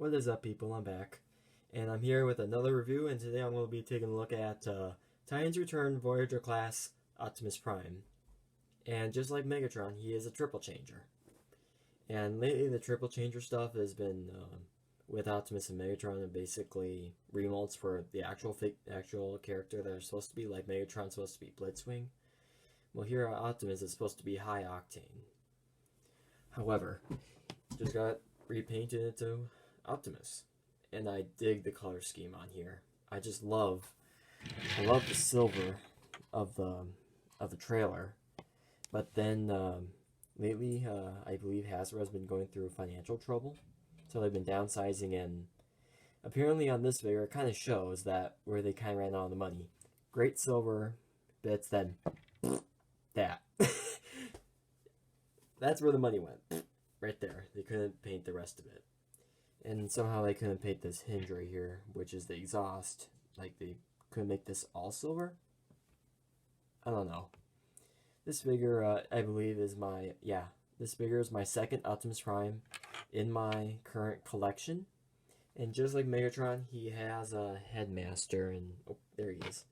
What is up, people? I'm back, and I'm here with another review, and today I'm going to be taking a look at Titans Return Voyager class Optimus Prime. And just like Megatron, he is a triple changer. And lately the triple changer stuff has been with Optimus and Megatron, and basically remolds for the actual character that are supposed to be, like Megatron's supposed to be blitzwing. Well, here Optimus is supposed to be high octane. However, just got repainted into Optimus, and I dig the color scheme on here. I love the silver of the trailer. But then lately, I believe Hasbro has been going through financial trouble, so they've been downsizing, and apparently on this figure it kind of shows that where they kind of ran out of the money. Great silver bits, then that. That's where the money went. Right there. They couldn't paint the rest of it. And somehow they couldn't paint this hinge right here, which is the exhaust. Like, they couldn't make this all silver? I don't know. This figure, I believe, is this figure is my second Optimus Prime in my current collection. And just like Megatron, he has a headmaster, and, oh, there he is.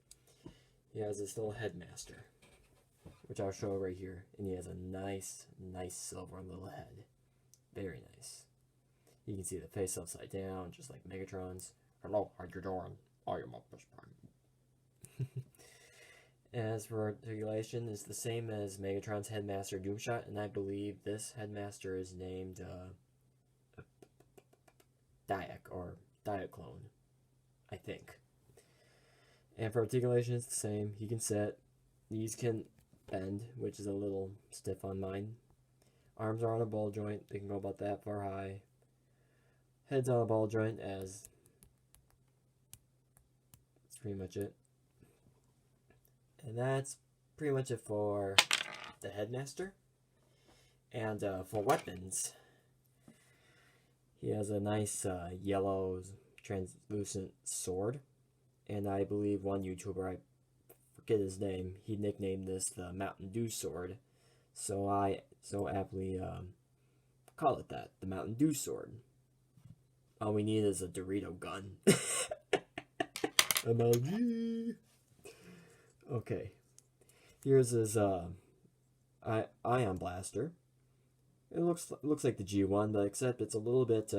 He has this little headmaster, which I'll show right here. And he has a nice silver little head. Very nice. You can see the face upside down, just like Megatron's. Hello, how you doing? I am Optimus Prime. As for articulation, it's the same as Megatron's Headmaster Doomshot, and I believe this Headmaster is named Diac, or Diaclone, I think. And for articulation, it's the same. He can sit. These can bend, which is a little stiff on mine. Arms are on a ball joint. They can go about that far high. Head's on a ball joint, as that's pretty much it. And that's pretty much it for the Headmaster. And for weapons, he has a nice yellow translucent sword. And I believe one YouTuber, I forget his name, he nicknamed this the Mountain Dew sword. So I so aptly call it that, the Mountain Dew sword. All we need is a Dorito gun. MLG. Okay. Here's his ion blaster. It looks like the G1, but except it's a little bit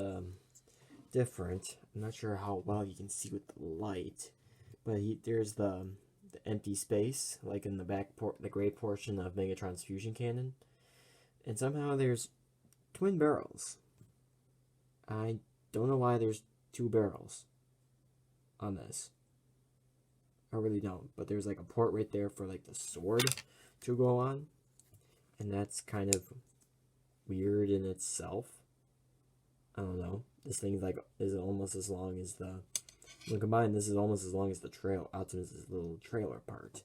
different. I'm not sure how well you can see with the light, but there's the empty space, like in the the gray portion of Megatron's fusion cannon, and somehow there's twin barrels. I don't know why there's two barrels on this. I really don't, but there's like a port right there for like the sword to go on, and that's kind of weird in itself. I don't know. This thing is almost as long as the. When combined, this is almost as long as the Optimus' little trailer part.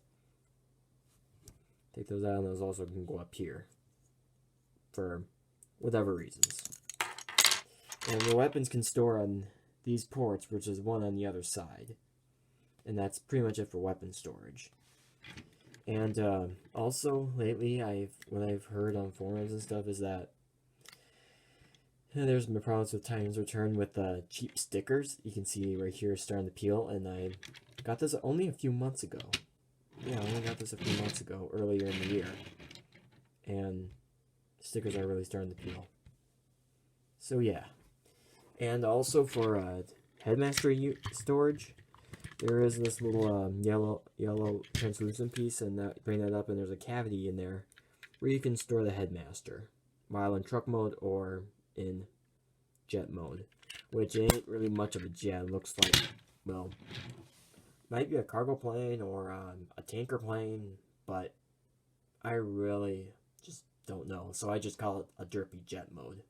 Take those out, and those also can go up here for whatever reasons. And the weapons can store on these ports, which is one on the other side. And that's pretty much it for weapon storage. And also, lately, what I've heard on forums and stuff is that there's been problems with Titans Return with cheap stickers. You can see right here starting to peel, and I got this only a few months ago. Yeah, I only got this a few months ago, earlier in the year. And stickers are really starting to peel. So yeah. And also for Headmaster storage, there is this little yellow translucent piece, and bring that up, and there's a cavity in there where you can store the Headmaster while in truck mode or in jet mode, which ain't really much of a jet. It looks like, well, might be a cargo plane or a tanker plane, but I really just don't know. So I just call it a derpy jet mode.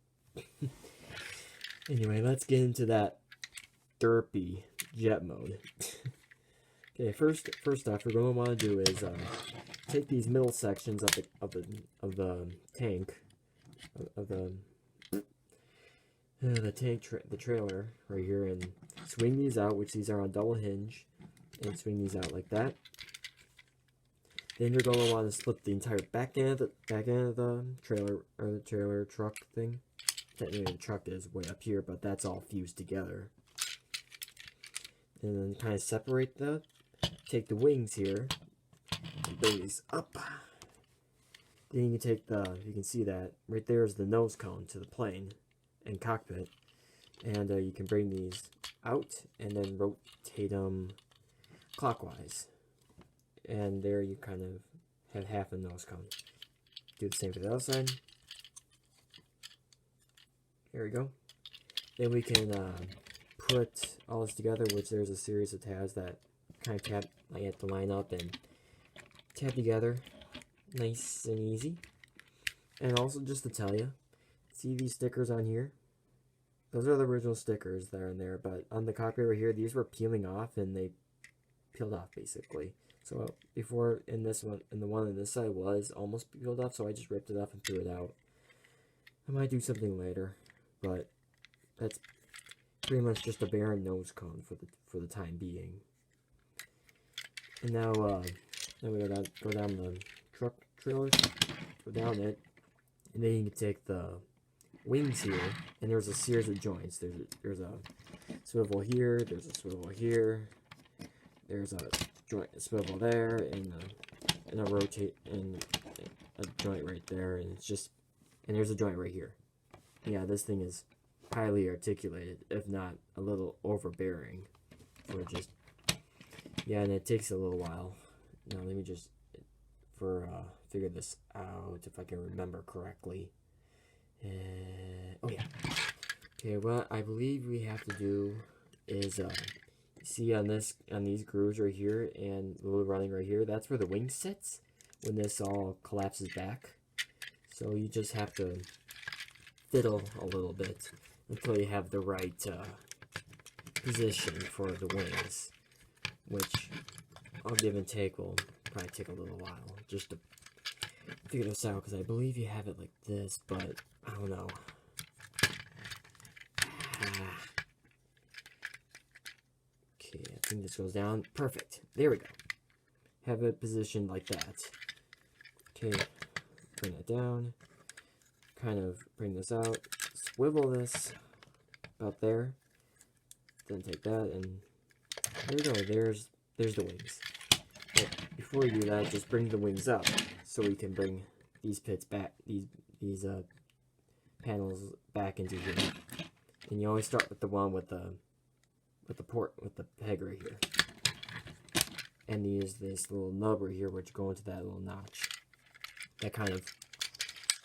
Anyway, let's get into that derpy jet mode. Okay, first off, what we want to do is take these middle sections of the tank, the trailer right here, and swing these out, which these are on double hinge, and swing these out like that. Then you're going to want to split the entire back end of the trailer, or the trailer truck thing, technically the truck is way up here, but that's all fused together. And then kind of separate the, take the wings here, and bring these up. Then you can take the, you can see that right there is the nose cone to the plane and cockpit, and you can bring these out and then rotate them clockwise, and there you kind of have half a nose cone. Do the same for the other side. Here we go. Then we can put all this together, which there's a series of tabs that kind of tab, I have to line up and tab together, nice and easy. And also just to tell you, see these stickers on here? Those are the original stickers that are in there, but on the cockpit right here, these were peeling off, and they peeled off basically. So before in this one, and the one on this side was almost peeled off, so I just ripped it off and threw it out. I might do something later, but that's pretty much just a barren nose cone for the time being. And now then we go down the truck trailer, go down it, and then you can take the wings here, and there's a series of joints. There's a swivel here, there's a swivel here, there's a joint, a swivel there, and a rotate, and a joint right there, and it's just, and there's a joint right here. Yeah, this thing is highly articulated, if not a little overbearing, for just, yeah, and it takes a little while. Now let me just figure this out if I can remember correctly. Oh yeah. Okay, what I believe we have to do is see on these grooves right here and the little running right here, that's where the wing sits when this all collapses back. So you just have to fiddle a little bit until you have the right position for the wings, which I'll give and take will probably take a little while just to figure this out, because I believe you have it like this, but I don't know. Okay, I think this goes down. Perfect. There we go. Have it positioned like that. Okay, bring that down. Kind of bring this out. Swivel this about there. Then take that, and there we go. There's the wings. But before you do that, just bring the wings up so we can bring these pits back, these panels back into here. And you always start with the one with the peg right here. And use this little nub right here, which go into that little notch. That kind of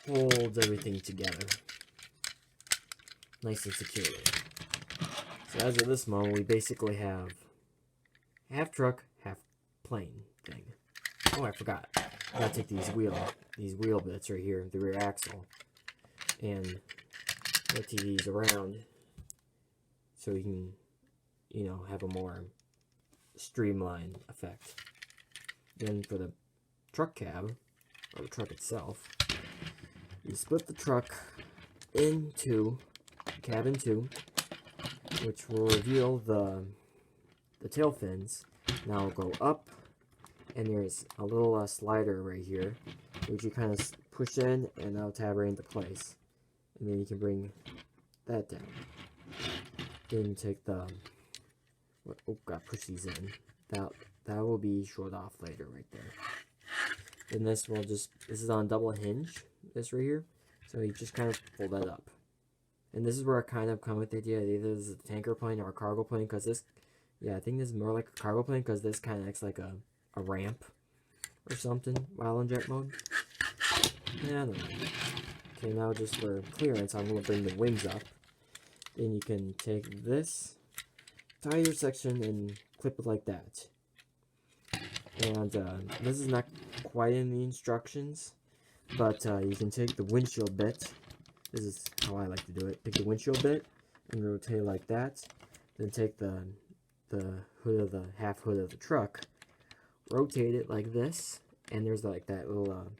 holds everything together, nice and securely. So as of this moment, we basically have half truck, half plane thing. Oh, I forgot. I gotta take these wheel bits right here, the rear axle, and rotate these around so we can, you know, have a more streamlined effect. Then for the truck cab, or the truck itself, you split the truck into cab in two, which will reveal the tail fins. Now go up, and there's a little slider right here, which you kind of push in, and that'll tab right into place. And then you can bring that down. Then take the, oh, gotta push these in. That will be short off later right there. Then this will just, this is on double hinge, this right here. So you just kind of pull that up. And this is where I kind of come with the idea, either this is a tanker plane or a cargo plane, because this, yeah, I think this is more like a cargo plane, because this kind of acts like a ramp or something while in jet mode. Yeah, I don't know. Okay, now just for clearance, I'm going to bring the wings up. Then you can take this, tie your section, and clip it like that. And this is not quite in the instructions, but you can take the windshield bit. This is how I like to do it. Take the windshield bit and rotate it like that. Then take the hood of the half hood of the truck, rotate it like this, and there's like that little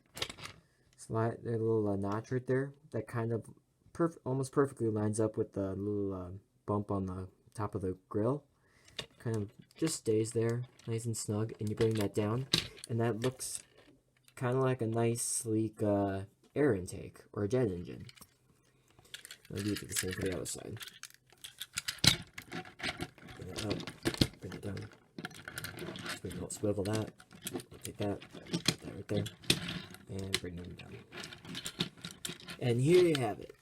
slide, that little notch right there that kind of almost perfectly lines up with the little bump on the top of the grill. Kind of just stays there, nice and snug, and you bring that down, and that looks kind of like a nice, sleek air intake or a jet engine. I'll do the same for the other side. Bring it up, bring it down. Swivel that, take that, put that right there, and bring them down. And here you have it.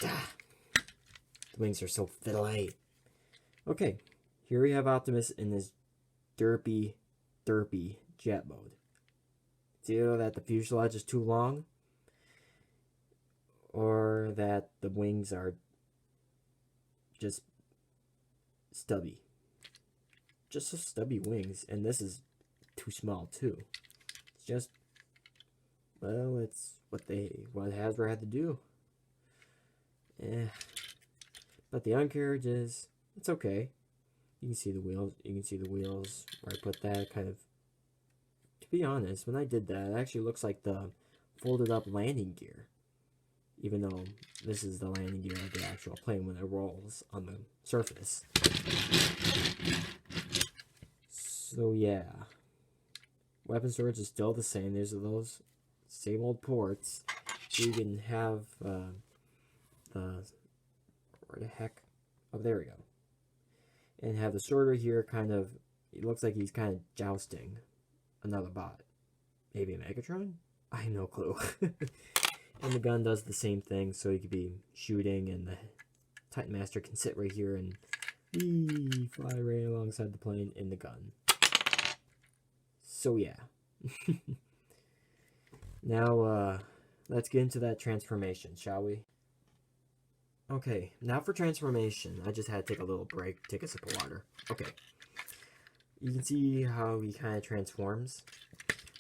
The wings are so fiddly. Okay, here we have Optimus in this derpy jet mode. It's either that the fuselage is too long, or that the wings are just stubby. Just so stubby wings, and this is too small too. It's just, well, it's what Hasbro had to do. But the undercarriage is, it's okay. You can see the wheels. You can see the wheels where I put that. Kind of, to be honest, when I did that, it actually looks like the folded up landing gear. Even though this is the landing gear of the actual plane when it rolls on the surface. So yeah, weapon storage is still the same. There's those same old ports. So you can have where the heck? Oh, there we go. And have the sorter here kind of, it looks like he's kind of jousting another bot. Maybe a Megatron? I have no clue. And the gun does the same thing, so you could be shooting, and the Titan Master can sit right here and fly right alongside the plane in the gun. So yeah. Now, let's get into that transformation, shall we? Okay, now for transformation. I just had to take a little break, take a sip of water. Okay. You can see how he kind of transforms.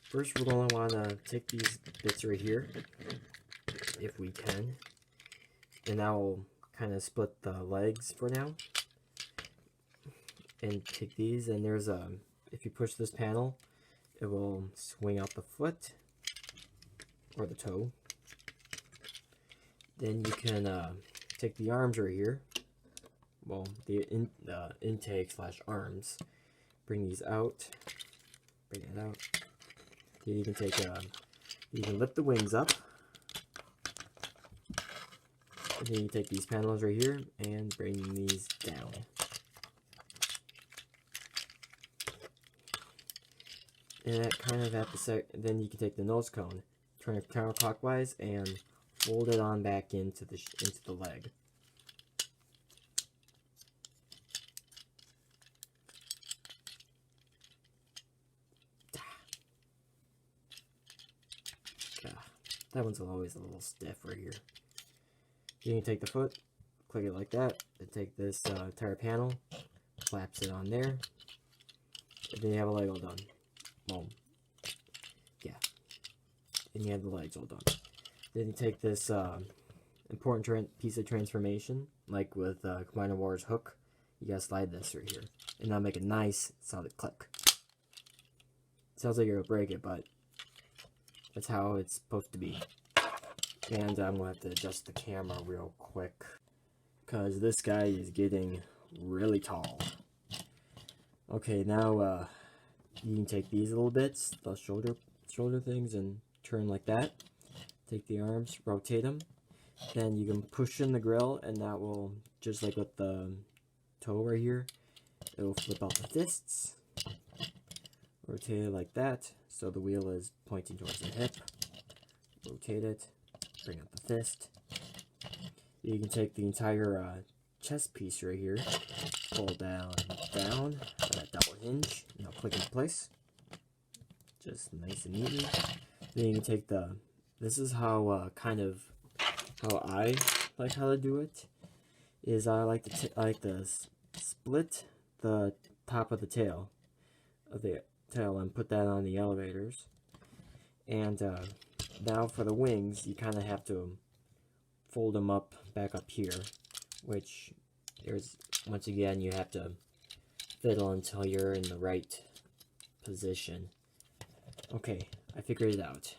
First, we're going to want to take these bits right here, if we can. And now we'll kind of split the legs for now. And take these, and there's a, if you push this panel, it will swing out the foot, or the toe. Then you can take the arms right here, well, the intake / arms, bring these out, bring it out. Then you can take, you can lift the wings up, and then you take these panels right here and bring these down. And that kind of at the then you can take the nose cone, turn it counterclockwise, and fold it on back into the leg. That one's always a little stiff right here. You can take the foot, click it like that, and take this entire panel, flaps it on there, and then you have a leg all done. Well, yeah. And you have the legs all done. Then you take this important piece of transformation, like with Commander War's hook, you gotta slide this right here, and now make a nice solid click. Sounds like you're gonna break it, but that's how it's supposed to be. And I'm gonna have to adjust the camera real quick, because this guy is getting really tall. Okay, now you can take these little bits, the shoulder things, and turn like that. Take the arms, rotate them. Then you can push in the grill, and that will, just like with the toe right here, it will flip out the fists. Rotate it like that, so the wheel is pointing towards the hip. Rotate it, bring up the fist. You can take the entire chest piece right here, pull down, that double hinge, now click into place. Just nice and neatly. Then you can take this is how, how I like how to do it, is I like to split the top of the tail, and put that on the elevators. And now for the wings, you kind of have to fold them up back up here, which once again you have to fiddle until you're in the right position. Okay, I figured it out.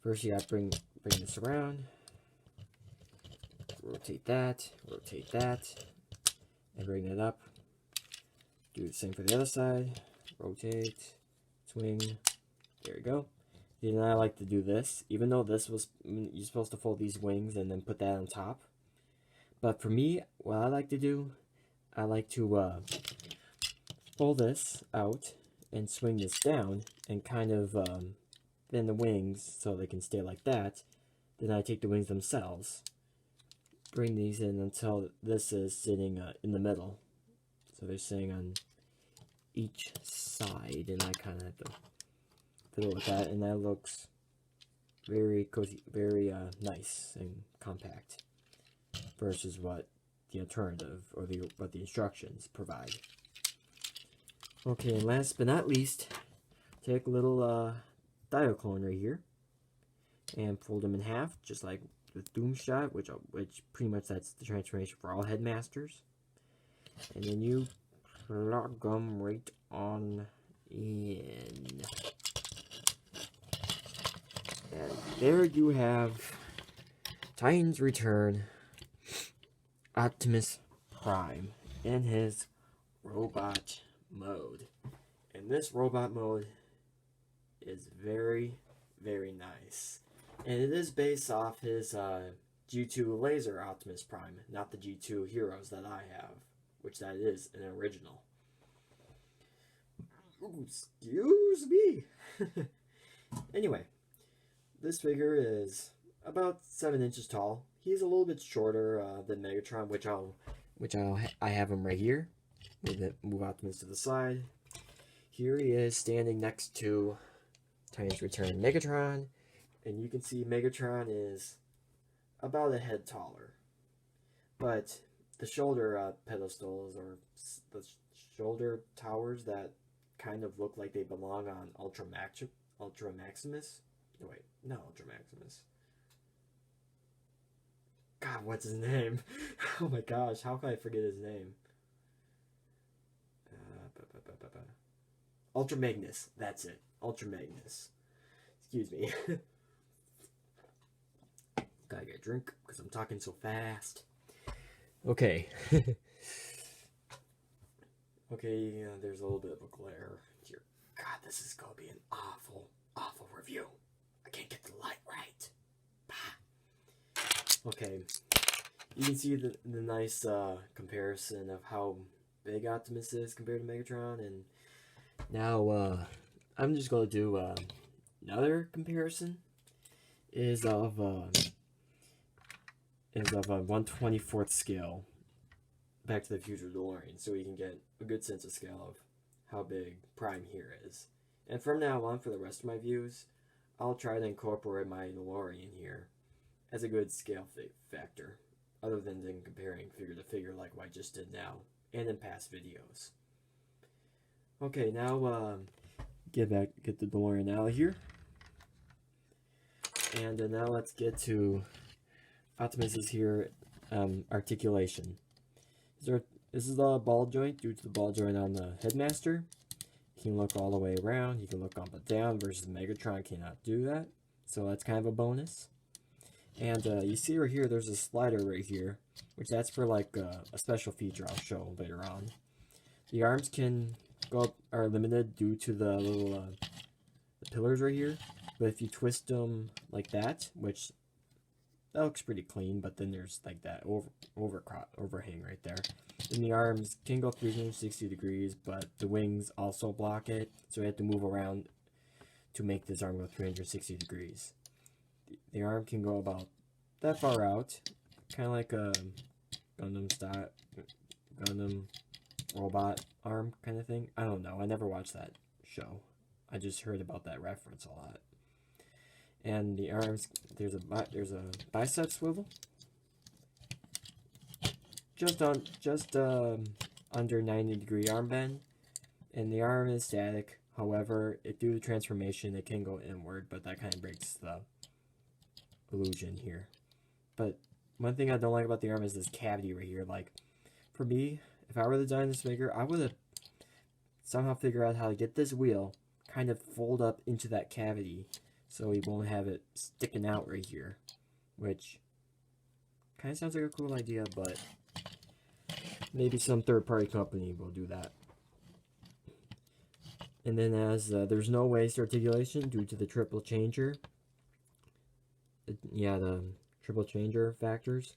First you have to bring this around, rotate that, and bring it up. Do the same for the other side. Rotate, swing. There we go. Then I like to do this, even though this was, you're supposed to fold these wings and then put that on top. But for me, what I like to do, I like to pull this out and swing this down and kind of bend the wings so they can stay like that. Then I take the wings themselves, bring these in until this is sitting in the middle. So they're sitting on each side, and I kind of have to fiddle with that, and that looks very cozy, very nice and compact versus what the alternative or what the instructions provide. Okay, and last but not least, take a little Diaclone right here and fold them in half, just like with Doomshot, which pretty much that's the transformation for all headmasters. And then you plug them right on in. And there you have Titans Return Optimus Prime in his robot mode. And this robot mode is very, very nice. And it is based off his G2 Laser Optimus Prime, not the G2 Heroes that I have, which that is an original. Ooh, excuse me. Anyway, this figure is about 7 inches tall. He's a little bit shorter than Megatron, I have him right here. Move Optimus to the side. Here he is standing next to Titans Return Megatron, and you can see Megatron is about a head taller. But the shoulder pedestals, or the shoulder towers that kind of look like they belong on Ultra Maximus. No, wait, not Ultra Maximus. God, what's his name? Oh my gosh, how can I forget his name? Ultra Magnus, that's it. Ultra Magnus. Excuse me. Gotta get a drink because I'm talking so fast. Okay. Okay, there's a little bit of a glare here. God, this is gonna be an awful, awful review. I can't get the light right. Okay, you can see the nice comparison of how big Optimus is compared to Megatron, and now I'm just gonna do another comparison. Is of a 1/24th scale Back to the Future DeLorean, so you can get a good sense of scale of how big Prime here is. And from now on, for the rest of my views, I'll try to incorporate my DeLorean here as a good scale factor, other than comparing figure to figure like what I just did now, and in past videos. Okay, now get the DeLorean out of here. And now let's get to Optimus's here articulation. This is the ball joint due to the ball joint on the Headmaster. You can look all the way around. You can look up and down versus Megatron cannot do that. So that's kind of a bonus. And you see right here, there's a slider right here, which that's for like a special feature I'll show later on. The arms can go up, are limited due to the little the pillars right here. But if you twist them like that, which that looks pretty clean, but then there's like that overhang right there. And the arms can go 360 degrees, but the wings also block it, so you have to move around to make this arm go 360 degrees. The arm can go about that far out, kind of like a Gundam robot arm kind of thing. I don't know, I never watched that show. I just heard about that reference a lot. And the arms, there's a bicep swivel, just under 90-degree arm bend, and the arm is static. However, due to transformation, it can go inward, but that kind of breaks the illusion here. But one thing I don't like about the arm is this cavity right here. Like, for me, if I were to design this figure, I would have somehow figured out how to get this wheel kind of fold up into that cavity, so we won't have it sticking out right here, which kind of sounds like a cool idea, but maybe some third-party company will do that. And then as there's no waist articulation due to the triple changer. Yeah, the triple changer factors.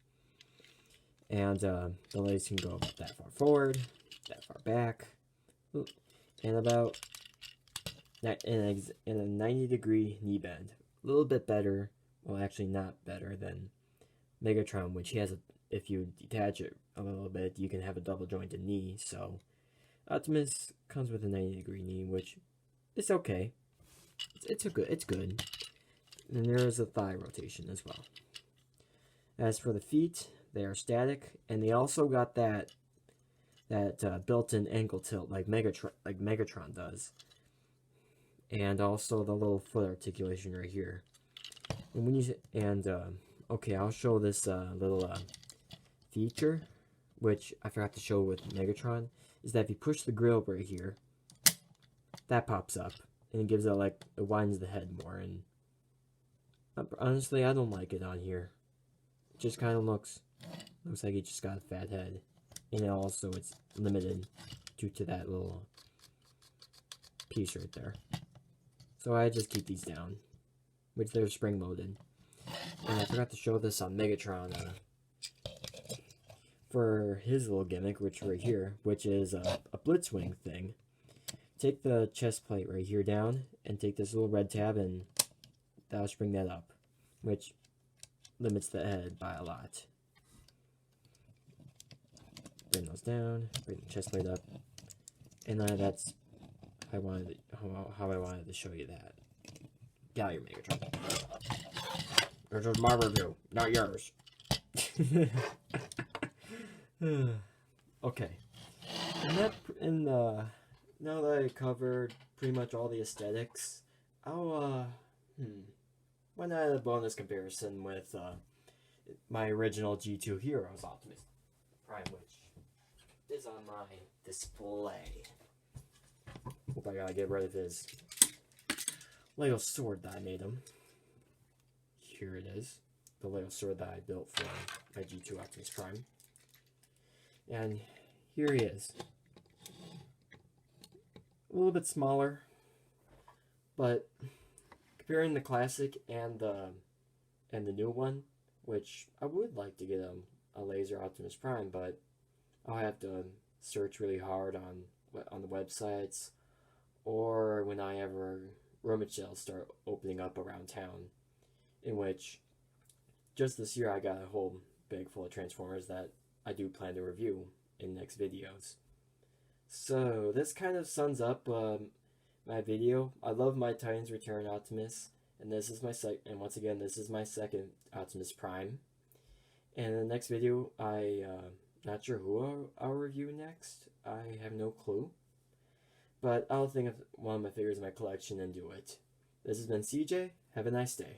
And the legs can go that far forward, that far back, and about in a 90-degree knee bend. A little bit better, well actually not better than Megatron, which he has if you detach it a little bit, you can have a double jointed knee. So Optimus comes with a 90-degree knee, which is okay. It's good. And there is a thigh rotation as well. As for the feet, they are static, and they also got that built-in ankle tilt like Megatron does, and also the little foot articulation right here. And when you okay, I'll show this little feature, which I forgot to show with Megatron, is that if you push the grill right here, that pops up, and it gives it it widens the head more. And honestly, I don't like it on here. It just kind of looks like he just got a fat head, and also it's limited due to that little piece right there. So I just keep these down, which they're spring loaded. And I forgot to show this on Megatron for his little gimmick, which right here, which is a blitzwing thing. Take the chest plate right here down, and take this little red tab, and that'll spring that up, which limits the head by a lot. Bring those down, bring the chest plate up, and that's how I wanted to show you that. Get out your Megatron. This is my review, not yours. Okay. Now that I covered pretty much all the aesthetics, I'll why not a bonus comparison with my original G2 Heroes Optimus Prime, which is on my display. Hope I gotta get rid of his Lego sword that I made him. Here it is, the Lego sword that I built for my G2 Optimus Prime. And here he is. A little bit smaller, but comparing the classic and the new one, which I would like to get a laser Optimus Prime, but I'll have to search really hard on the websites, or when I ever rummage sales start opening up around town, in which just this year I got a whole bag full of Transformers that I do plan to review in next videos. So this kind of sums up my video. I love my Titans Return Optimus, and this is once again this is my second Optimus Prime. And in the next video, not sure who I'll review next. I have no clue, but I'll think of one of my figures in my collection and do it. This has been CJ. Have a nice day.